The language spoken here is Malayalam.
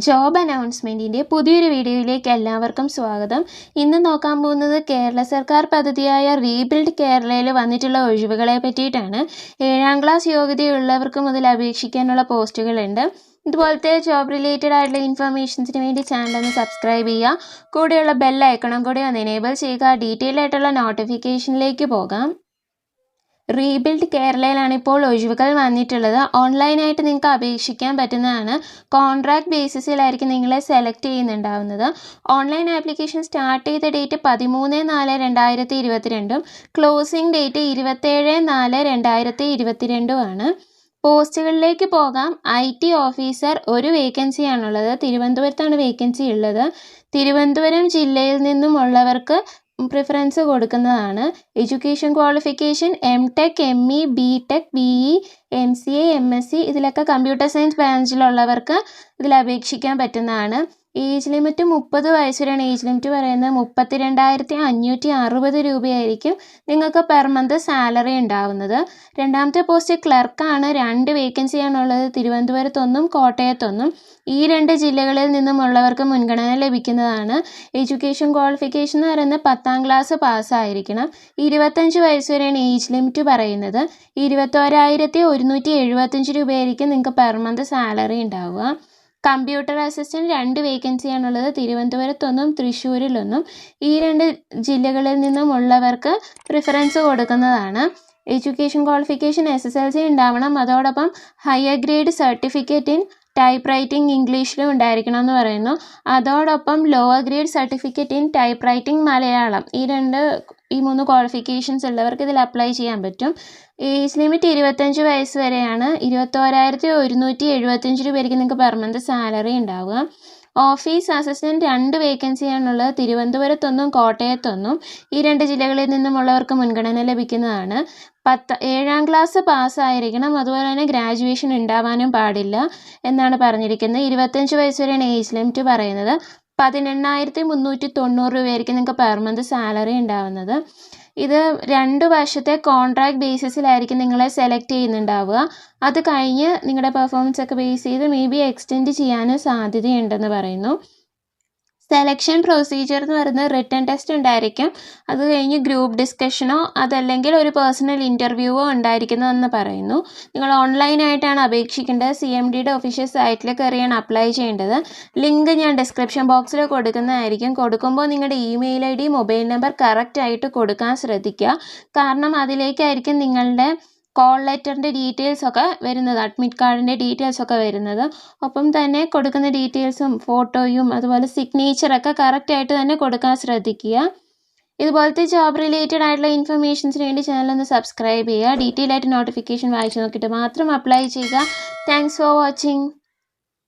ജോബ് അനൗൺസ്മെൻറ്റിൻ്റെ പുതിയൊരു വീഡിയോയിലേക്ക് എല്ലാവർക്കും സ്വാഗതം. ഇന്ന് നോക്കാൻ പോകുന്നത് കേരള സർക്കാർ പദ്ധതിയായ റീബിൽഡ് കേരളയിൽ വന്നിട്ടുള്ള ഒഴിവുകളെ പറ്റിയിട്ടാണ്. 7ാം ക്ലാസ് യോഗ്യതയുള്ളവർക്ക് മുതൽ അപേക്ഷിക്കാനുള്ള പോസ്റ്റുകളുണ്ട്. ഇതുപോലത്തെ ജോബ് റിലേറ്റഡ് ആയിട്ടുള്ള ഇൻഫർമേഷൻസിന് വേണ്ടി ചാനൽ ഒന്ന് സബ്സ്ക്രൈബ് ചെയ്യുക. കൂടെയുള്ള ബെൽ ഐക്കണും കൂടി ഒന്ന് എനേബിൾ ചെയ്യുക. ഡീറ്റെയിൽ ആയിട്ടുള്ള നോട്ടിഫിക്കേഷനിലേക്ക് പോകാം. റീബിൽഡ് കേരളയിലാണ് ഇപ്പോൾ ഒഴിവുകൾ വന്നിട്ടുള്ളത്. ഓൺലൈനായിട്ട് നിങ്ങൾക്ക് അപേക്ഷിക്കാൻ പറ്റുന്നതാണ്. കോൺട്രാക്ട് ബേസിസിലായിരിക്കും നിങ്ങളെ സെലക്ട് ചെയ്യുന്നുണ്ടാവുന്നത്. ഓൺലൈൻ ആപ്ലിക്കേഷൻ സ്റ്റാർട്ട് ചെയ്ത ഡേറ്റ് 13/4/2022 ക്ലോസിംഗ് ഡേറ്റ് 27/4/2022 ആണ്. പോസ്റ്റുകളിലേക്ക് പോകാം. IT ഓഫീസർ ഒരു വേക്കൻസിയാണുള്ളത്. തിരുവനന്തപുരത്താണ് വേക്കൻസി ഉള്ളത്. തിരുവനന്തപുരം ജില്ലയിൽ നിന്നുമുള്ളവർക്ക് പ്രിഫറൻസ് കൊടുക്കുന്നതാണ്. Education qualification MTech, ME, BTech, BE, MCA, MSc ഇതിലൊക്കെ കമ്പ്യൂട്ടർ സയൻസ് ബ്രാഞ്ചിലുള്ളവർക്ക് ഇതിൽ അപേക്ഷിക്കാൻ പറ്റുന്നതാണ്. ഏജ് ലിമിറ്റ് 30 വയസ്സ് വരെയാണ്. ഏജ് ലിമിറ്റ് പറയുന്നത് 32,560 രൂപയായിരിക്കും നിങ്ങൾക്ക് പെർ മന്ത് സാലറി ഉണ്ടാവുന്നത്. രണ്ടാമത്തെ പോസ്റ്റ് ക്ലർക്കാണ്. 2 വേക്കൻസിയാണുള്ളത്. തിരുവനന്തപുരത്തൊന്നും കോട്ടയത്തൊന്നും. ഈ 2 ജില്ലകളിൽ നിന്നുമുള്ളവർക്ക് മുൻഗണന ലഭിക്കുന്നതാണ്. എഡ്യൂക്കേഷൻ ക്വാളിഫിക്കേഷൻ എന്ന് പറയുന്നത് 10ാം ക്ലാസ് പാസ്സായിരിക്കണം. 25 വയസ്സ് വരെയാണ് ഏജ് ലിമിറ്റ് പറയുന്നത്. 21,175 രൂപയായിരിക്കും നിങ്ങൾക്ക് പെർ മന്ത് സാലറി ഉണ്ടാവുക. Computer assistant 2 വേക്കൻസിയാണുള്ളത്. തിരുവനന്തപുരത്തൊന്നും തൃശ്ശൂരിലൊന്നും. ഈ 2 ജില്ലകളിൽ നിന്നുമുള്ളവർക്ക് പ്രിഫറൻസ് കൊടുക്കുന്നതാണ്. എഡ്യൂക്കേഷൻ ക്വാളിഫിക്കേഷൻ SSLC ഉണ്ടാവണം. അതോടൊപ്പം higher grade certificate in type writing ഇംഗ്ലീഷിലും ഉണ്ടായിരിക്കണം എന്ന് പറയുന്നു. അതോടൊപ്പം lower grade certificate in type writing Malayalam. ഈ 3 ക്വാളിഫിക്കേഷൻസ് ഉള്ളവർക്ക് ഇതിൽ അപ്ലൈ ചെയ്യാൻ പറ്റും. ഏജ് ലിമിറ്റ് 25 വയസ്സ് വരെയാണ്. 21,175 രൂപയായിരിക്കും നിങ്ങൾക്ക് പെർ മന്ത് സാലറി ഉണ്ടാവുക. Office assistant 2 വേക്കൻസിയാണുള്ളത്. തിരുവനന്തപുരത്തൊന്നും കോട്ടയത്തൊന്നും. ഈ 2 ജില്ലകളിൽ നിന്നുമുള്ളവർക്ക് മുൻഗണന ലഭിക്കുന്നതാണ്. 7ാം ക്ലാസ് പാസ്സായിരിക്കണം. അതുപോലെ തന്നെ ഗ്രാജുവേഷൻ ഉണ്ടാവാനും പാടില്ല എന്നാണ് പറഞ്ഞിരിക്കുന്നത്. 25 വയസ്സ് വരെയാണ് ഏജ് ലിമിറ്റ് പറയുന്നത്. 18,390 രൂപയായിരിക്കും നിങ്ങൾക്ക് പെർ മന്ത് സാലറി ഉണ്ടാവുന്നത്. ഇത് 2 വർഷത്തെ കോൺട്രാക്ട് ബേസിസിലായിരിക്കും നിങ്ങളെ സെലക്ട് ചെയ്യുന്നുണ്ടാവുക. അത് കഴിഞ്ഞ് നിങ്ങളുടെ പെർഫോമൻസ് ഒക്കെ ബേസ് ചെയ്ത് എക്സ്റ്റെൻഡ് ചെയ്യാനും സാധ്യതയുണ്ടെന്ന് പറയുന്നു. സെലക്ഷൻ പ്രൊസീജിയർ എന്ന് പറയുന്നത് റിട്ടൺ ടെസ്റ്റ് ഉണ്ടായിരിക്കും. അത് കഴിഞ്ഞ് ഗ്രൂപ്പ് ഡിസ്കഷനോ അതല്ലെങ്കിൽ ഒരു പേഴ്സണൽ ഇൻ്റർവ്യൂവോ ഉണ്ടായിരിക്കുന്നതെന്ന് പറയുന്നു. നിങ്ങൾ ഓൺലൈനായിട്ടാണ് അപേക്ഷിക്കേണ്ടത്. CMDയുടെ ഒഫീഷ്യൽ സൈറ്റിൽ കയറിയാണ് അപ്ലൈ ചെയ്യേണ്ടത്. ലിങ്ക് ഞാൻ ഡിസ്ക്രിപ്ഷൻ ബോക്സിൽ കൊടുക്കുന്നതായിരിക്കും. കൊടുക്കുമ്പോൾ നിങ്ങളുടെ ഇമെയിൽ ID, മൊബൈൽ നമ്പർ കറക്റ്റായിട്ട് കൊടുക്കാൻ ശ്രദ്ധിക്കുക. കാരണം അതിലേക്കായിരിക്കും നിങ്ങളുടെ കോൾ ലെറ്ററിൻ്റെ ഡീറ്റെയിൽസൊക്കെ വരുന്നത്, അഡ്മിറ്റ് കാർഡിൻ്റെ ഡീറ്റെയിൽസൊക്കെ വരുന്നത്. ഒപ്പം തന്നെ കൊടുക്കുന്ന ഡീറ്റെയിൽസും ഫോട്ടോയും അതുപോലെ സിഗ്നേച്ചറൊക്കെ കറക്റ്റായിട്ട് തന്നെ കൊടുക്കാൻ ശ്രദ്ധിക്കുക. ഇതുപോലത്തെ ജോബ് റിലേറ്റഡ് ആയിട്ടുള്ള ഇൻഫർമേഷൻസിന് വേണ്ടി ചാനൽ ഒന്ന് സബ്സ്ക്രൈബ് ചെയ്യുക. ഡീറ്റെയിൽ ആയിട്ട് നോട്ടിഫിക്കേഷൻ വായിച്ച് നോക്കിയിട്ട് മാത്രം അപ്ലൈ ചെയ്യുക. Thanks for watching.